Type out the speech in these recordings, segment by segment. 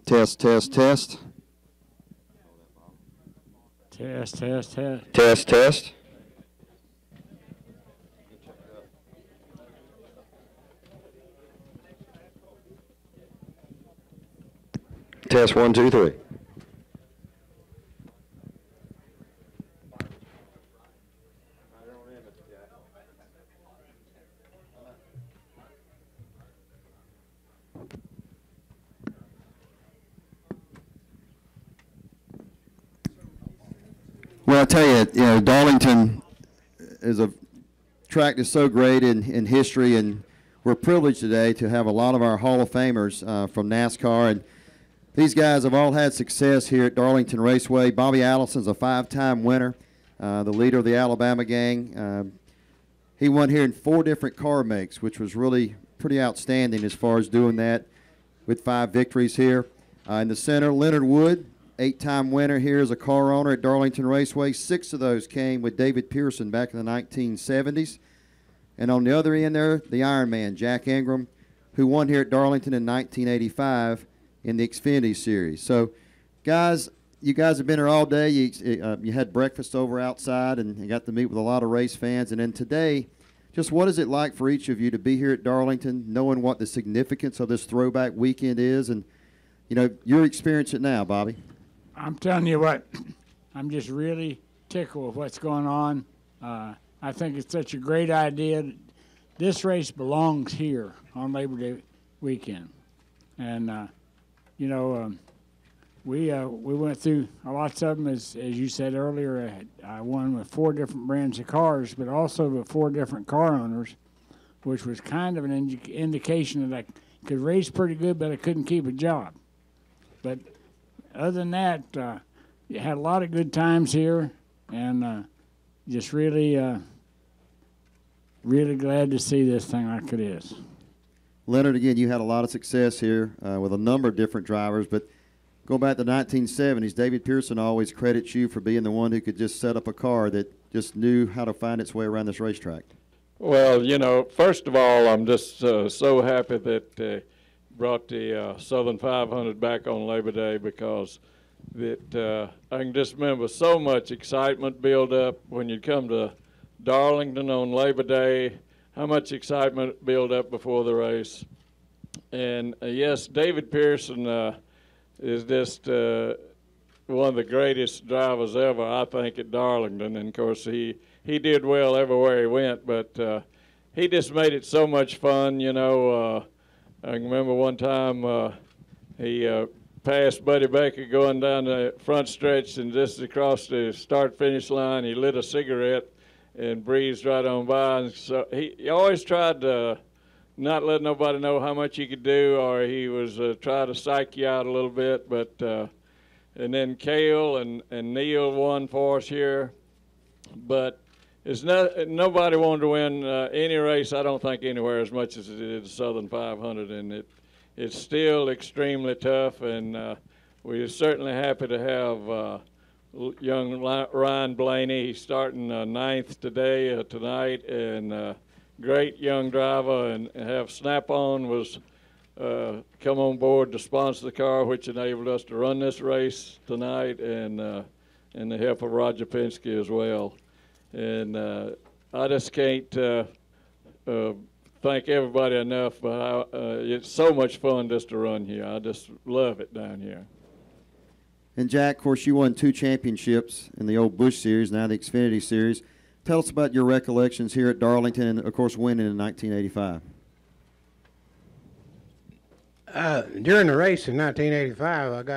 Test, test, test. Test, test, test. Test, test. Test, 1, 2, 3. Well, I tell you, Darlington is a track that's so great in history, and we're privileged today to have a lot of our Hall of Famers from NASCAR, and these guys have all had success here at Darlington Raceway. Bobby Allison's a 5-time winner, the leader of the Alabama gang. He won here in 4 different car makes, which was really pretty outstanding as far as doing that with 5 victories here. In the center, Leonard Wood, 8-time winner here as a car owner at Darlington Raceway. 6 of those came with David Pearson back in the 1970s. And on the other end there, the Iron Man, Jack Ingram, who won here at Darlington in 1985 in the Xfinity Series. So, guys, you guys have been here all day. You had breakfast over outside, and you got to meet with a lot of race fans. And then today, just what is it like for each of you to be here at Darlington, knowing what the significance of this throwback weekend is? And, you're experiencing it now, Bobby. I'm telling you what, I'm just really tickled with what's going on. I think it's such a great idea. This race belongs here on Labor Day weekend. And, we went through lots of them, as you said earlier. I won with 4 different brands of cars, but also with 4 different car owners, which was kind of an indication that I could race pretty good, but I couldn't keep a job. But other than that, you had a lot of good times here, and just really, really glad to see this thing like it is. Leonard, again, you had a lot of success here with a number of different drivers, but go back to the 1970s, David Pearson always credits you for being the one who could just set up a car that just knew how to find its way around this racetrack. Well, first of all, I'm just so happy that brought the Southern 500 back on Labor Day, because I can just remember so much excitement build up when you come to Darlington on Labor Day, how much excitement build up before the race. And yes, David Pearson is just one of the greatest drivers ever, I think, at Darlington. And of course, he did well everywhere he went, but he just made it so much fun. I can remember one time he passed Buddy Baker going down the front stretch, and just across the start-finish line, he lit a cigarette and breezed right on by. And so he always tried to not let nobody know how much he could do, or he was trying to psych you out a little bit. But and then Cale and Neil won for us here. But nobody wanted to win any race, I don't think, anywhere as much as it did the Southern 500, and it's still extremely tough, and we're certainly happy to have young Ryan Blaney. He's starting 9th tonight, and great young driver, and have Snap-on was come on board to sponsor the car, which enabled us to run this race tonight, and the help of Roger Penske as well. And I just can't thank everybody enough, but it's so much fun just to run here. I just love it down here. And Jack, of course, you won 2 championships in the old Busch Series, now the Xfinity Series. Tell us about your recollections here at Darlington, and of course winning in 1985. During the race in 1985,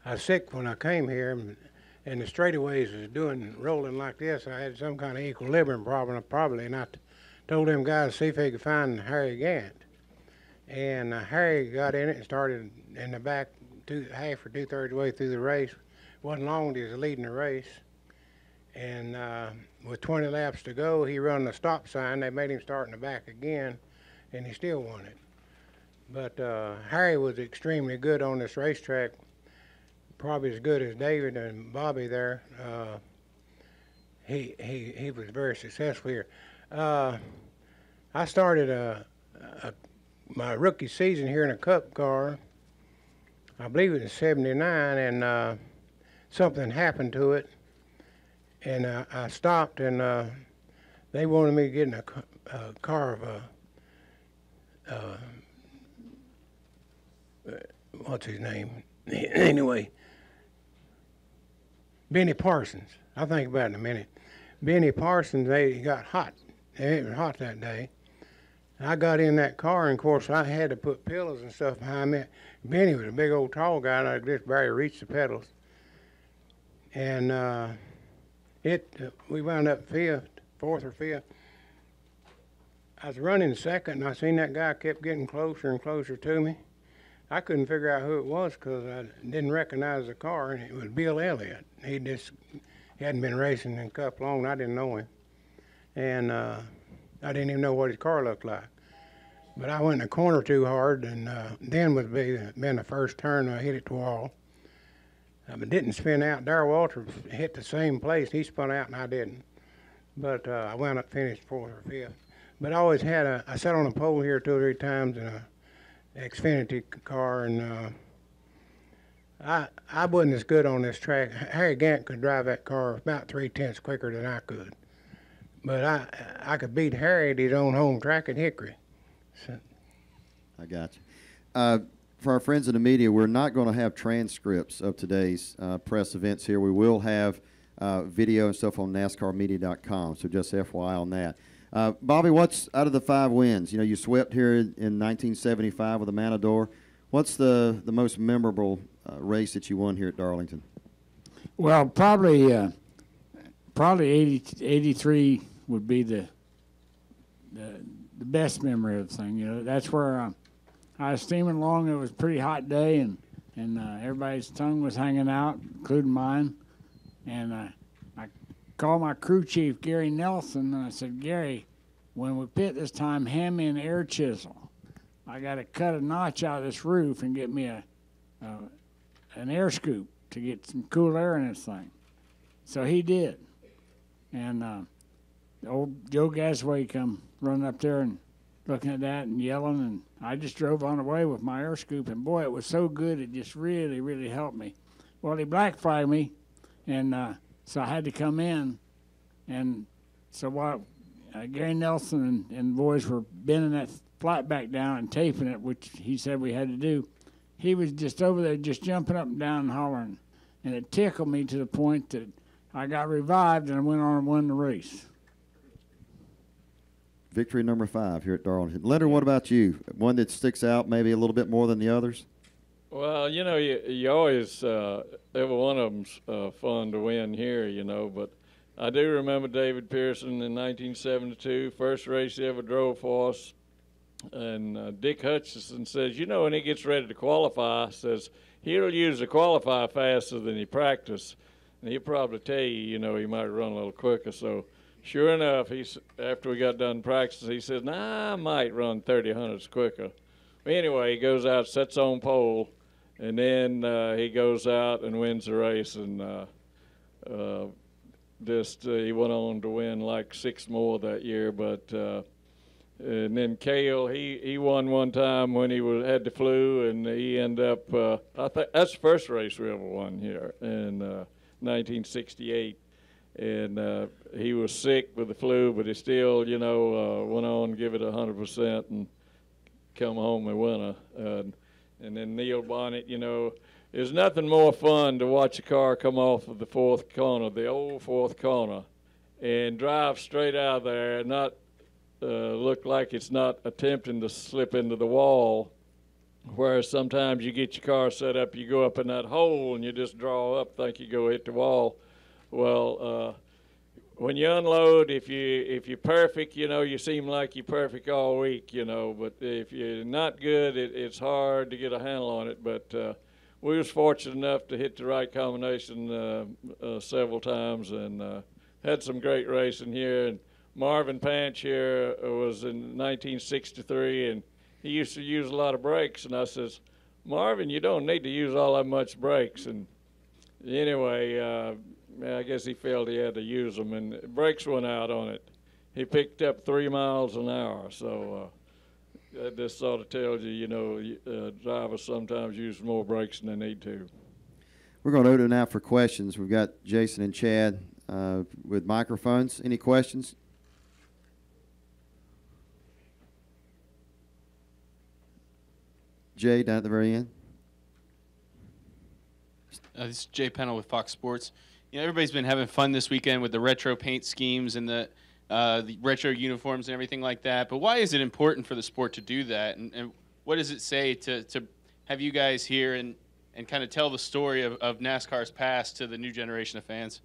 I was sick when I came here, and the straightaways was rolling like this. I had some kind of equilibrium problem probably, and I told them guys to see if they could find Harry Gant. And Harry got in it and started in the back half or 2/3 way through the race. Wasn't long he was leading the race. And with 20 laps to go, he run the stop sign. They made him start in the back again, and he still won it. But Harry was extremely good on this racetrack, probably as good as David and Bobby there. He was very successful here. I started my rookie season here in a Cup car, I believe it was 79, and something happened to it, and I stopped, and they wanted me to get in a car of what's his name? Anyway, Benny Parsons. I'll think about it in a minute. Benny Parsons, they got hot. It was hot that day. I got in that car, and of course I had to put pillows and stuff behind me. Benny was a big old tall guy, and I just barely reached the pedals. And we wound up fourth or fifth. I was running second, and I seen that guy kept getting closer and closer to me. I couldn't figure out who it was because I didn't recognize the car, and it was Bill Elliott. He hadn't been racing in Cup long, and I didn't know him. And I didn't even know what his car looked like. But I went in the corner too hard, and then would been the first turn I hit it to the wall. But didn't spin out. Darrell Walters hit the same place. He spun out, and I didn't. But I wound up finished fourth or fifth. But I always had I sat on a pole here 2 or 3 times in a Xfinity car, and I wasn't as good on this track. Harry Gant could drive that car about 3/10 quicker than I could. But I could beat Harry at his own home track at Hickory. So. I got you. For our friends in the media, we're not going to have transcripts of today's press events here. We will have video and stuff on NASCARmedia.com, so just FYI on that. Bobby, what's out of the 5 wins? You know, you swept here in 1975 with the Matador. What's the most memorable race that you won here at Darlington? Well, probably 83 would be the best memory of the thing. You know, that's where I was steaming along. It was a pretty hot day, and everybody's tongue was hanging out, including mine. And I called my crew chief, Gary Nelson, and I said, Gary, when we pit this time, hand me an air chisel. I got to cut a notch out of this roof and get me an air scoop to get some cool air in this thing. So he did. And old Joe Gasway come running up there and looking at that and yelling, and I just drove on the way with my air scoop, and boy, it was so good, it just really, really helped me. Well, he black flagged me, and so I had to come in, and so while Gary Nelson and the boys were bending that flat back down and taping it, which he said we had to do, he was just over there just jumping up and down and hollering, and it tickled me to the point that I got revived and I went on and won the race. Victory number 5 here at Darlington. Leonard, what about you? One that sticks out maybe a little bit more than the others? Well, you know, you always, every one of them's fun to win here, you know, but I do remember David Pearson in 1972, first race he ever drove for us, and Dick Hutchison says, you know, when he gets ready to qualify, says he'll usually qualify faster than he practice, and he'll probably tell you, you know, he might run a little quicker, so sure enough, after we got done practicing, he says, nah, I might run 30/100s quicker. Anyway, he goes out, sets on pole, and then he goes out and wins the race, and he went on to win like 6 more that year. But and then Cale, he won one time when he had the flu, and he ended up. I think that's the first race we ever won here in 1968. And he was sick with the flu, but he still, you know, went on, give it 100%, and come home a winner. And then Neil Bonnet, you know, there's nothing more fun to watch a car come off of the 4th corner, the old 4th corner, and drive straight out of there and not look like it's not attempting to slip into the wall, whereas sometimes you get your car set up, you go up in that hole, and you just draw up, think you go hit the wall. Well, when you unload, if you're perfect, you know, you seem like you're perfect all week, you know. But if you're not good, it's hard to get a handle on it. But we was fortunate enough to hit the right combination several times, and had some great racing here. And Marvin Panch here was in 1963, and he used to use a lot of brakes. And I says, Marvin, you don't need to use all that much brakes. And anyway. I guess he felt he had to use them, and brakes went out on it. He picked up 3 miles an hour, so this sort of tells you, drivers sometimes use more brakes than they need to. We're going to open it now for questions. We've got Jason and Chad with microphones. Any questions? Jay, down at the very end. This is Jay Pennell with Fox Sports. Everybody's been having fun this weekend with the retro paint schemes and the retro uniforms and everything like that. But why is it important for the sport to do that? And what does it say to have you guys here and kind of tell the story of NASCAR's past to the new generation of fans?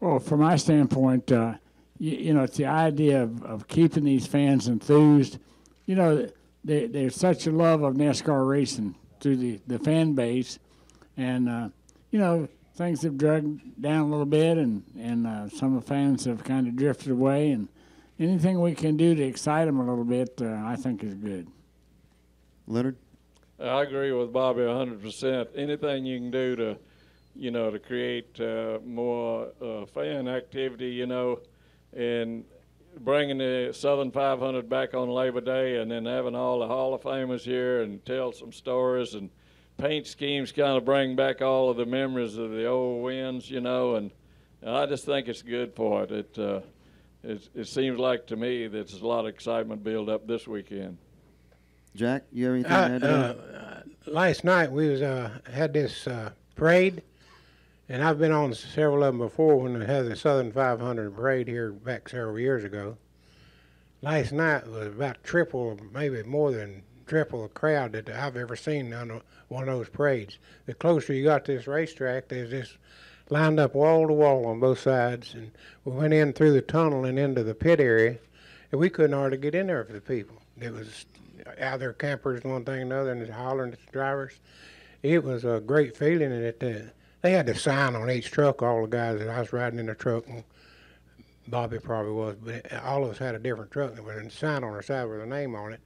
Well, from my standpoint, it's the idea of keeping these fans enthused. There's such a love of NASCAR racing through the fan base. And, things have dragged down a little bit, and some of the fans have kind of drifted away. And anything we can do to excite them a little bit, I think is good. Leonard? I agree with Bobby 100%. Anything you can do to create more fan activity, and bringing the Southern 500 back on Labor Day, and then having all the Hall of Famers here and tell some stories, and paint schemes kind of bring back all of the memories of the old wins, and I just think it's good for it. It seems like to me that there's a lot of excitement build up this weekend. Jack, you have anything to add to that? Last night we had this parade, and I've been on several of them before when they had the Southern 500 parade here back several years ago. Last night was about triple, maybe more than triple the crowd that I've ever seen on one of those parades. The closer you got to this racetrack, there's this lined up wall to wall on both sides, and we went in through the tunnel and into the pit area, and we couldn't hardly get in there for the people. It was out there campers and one thing and another, and hollering at the drivers. It was a great feeling, and they had the sign on each truck, all the guys that I was riding in the truck, and Bobby probably was, but all of us had a different truck, and a sign on the side with a name on it.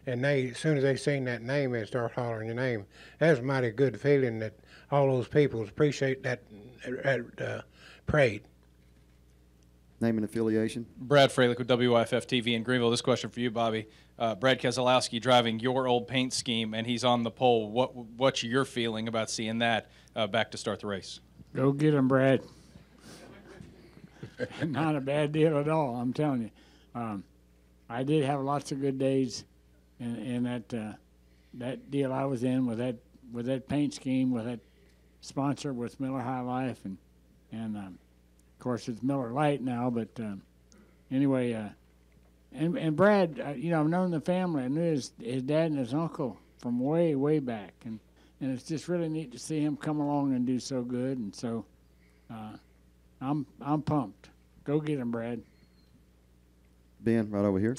And as soon as they seen that name, they start hollering your name. That was a mighty good feeling that all those people appreciate that parade. Name and affiliation. Brad Fralick with WIFF TV in Greenville. This question for you, Bobby. Brad Keselowski driving your old paint scheme, and he's on the pole. What's your feeling about seeing that back to start the race? Go get him, Brad. Not a bad deal at all, I'm telling you. I did have lots of good days in that deal I was in with that paint scheme, with that sponsor with Miller High Life, and of course it's Miller Lite now. But anyway, and Brad, I've known the family. I knew his dad and his uncle from way back, and it's just really neat to see him come along and do so good. And so I'm pumped. Go get him, Brad. Ben, right over here.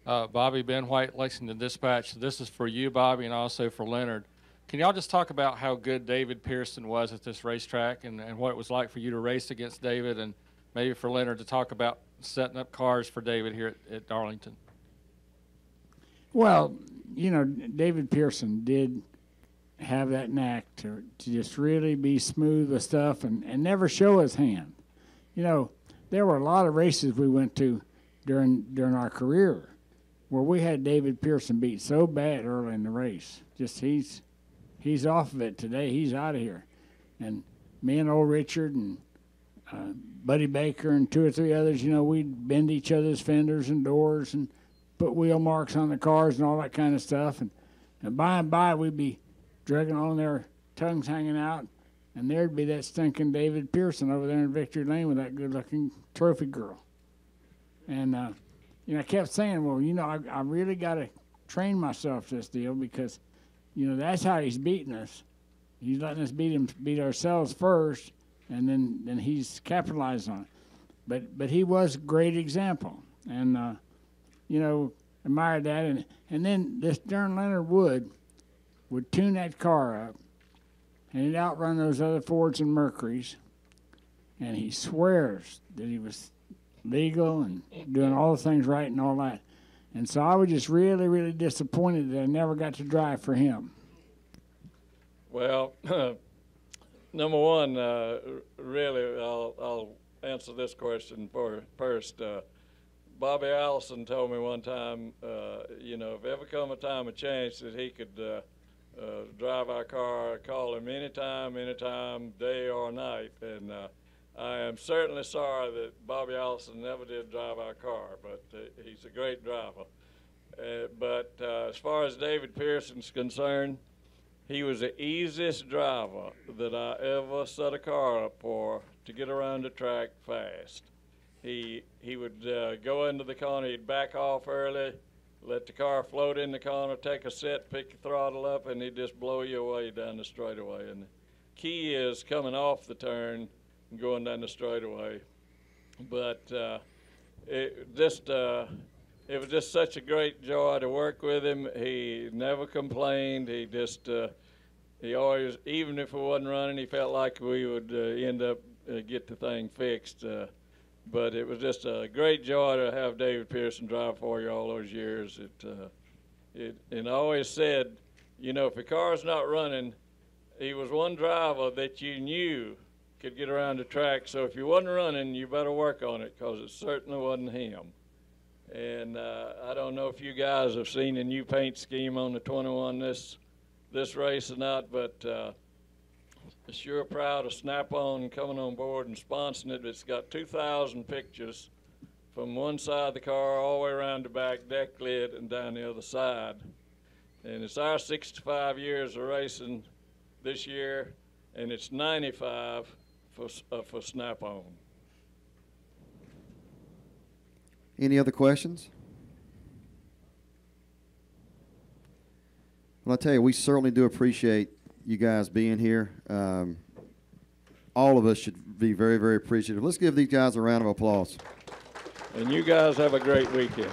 Bobby, Ben White, Lexington Dispatch. This is for you, Bobby, and also for Leonard. Can y'all just talk about how good David Pearson was at this racetrack and what it was like for you to race against David, and maybe for Leonard to talk about setting up cars for David here at Darlington? Well, David Pearson did have that knack to just really be smooth with stuff and never show his hand. There were a lot of races we went to during our career where we had David Pearson beat so bad early in the race. Just he's off of it today. He's out of here. And me and old Richard and Buddy Baker and two or three others, we'd bend each other's fenders and doors and put wheel marks on the cars and all that kind of stuff. And by and by, we'd be dragging on their tongues hanging out, and there'd be that stinking David Pearson over there in Victory Lane with that good-looking trophy girl. And, I kept saying, well, I really got to train myself this deal because, that's how he's beating us. He's letting us beat ourselves first, and then he's capitalized on it. But he was a great example, and admired that. And then this darn Leonard would tune that car up, and he'd outrun those other Fords and Mercurys, and he swears that he was legal and doing all the things right and all that. And so I was just really, really disappointed that I never got to drive for him. Well, number one, really, I'll answer this question first. Bobby Allison told me one time, you know, if ever come a time of chance that he could drive our car, call him anytime, day or night. And I am certainly sorry that Bobby Allison never did drive our car, but he's a great driver. But as far as David Pearson's concerned, he was the easiest driver that I ever set a car up for to get around the track fast. He would go into the corner, he'd back off early, let the car float in the corner, take a set, pick the throttle up, and he'd just blow you away down the straightaway. And the key is coming off the turn and going down the straightaway. But it was just such a great joy to work with him. He never complained. He just, he always, even if it wasn't running, he felt like we would end up get the thing fixed. But it was just a great joy to have David Pearson drive for you all those years. And I always said, you know, if a car's not running, he was one driver that you knew could get around the track. So if you wasn't running, you better work on it, because it certainly wasn't him. And I don't know if you guys have seen the new paint scheme on the 21 this race or not, but sure proud of Snap-on coming on board and sponsoring it. It's got 2,000 pictures from one side of the car all the way around the back deck lid and down the other side. And it's our 65 years of racing this year, and it's 95 for Snap-on. Any other questions? Well, I tell you, we certainly do appreciate you guys being here. All of us should be very, very appreciative. Let's give these guys a round of applause. And you guys have a great weekend.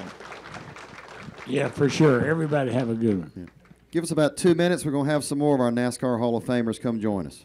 Yeah, for sure. Everybody have a good one. Yeah. Give us about 2 minutes. We're going to have some more of our NASCAR Hall of Famers come join us.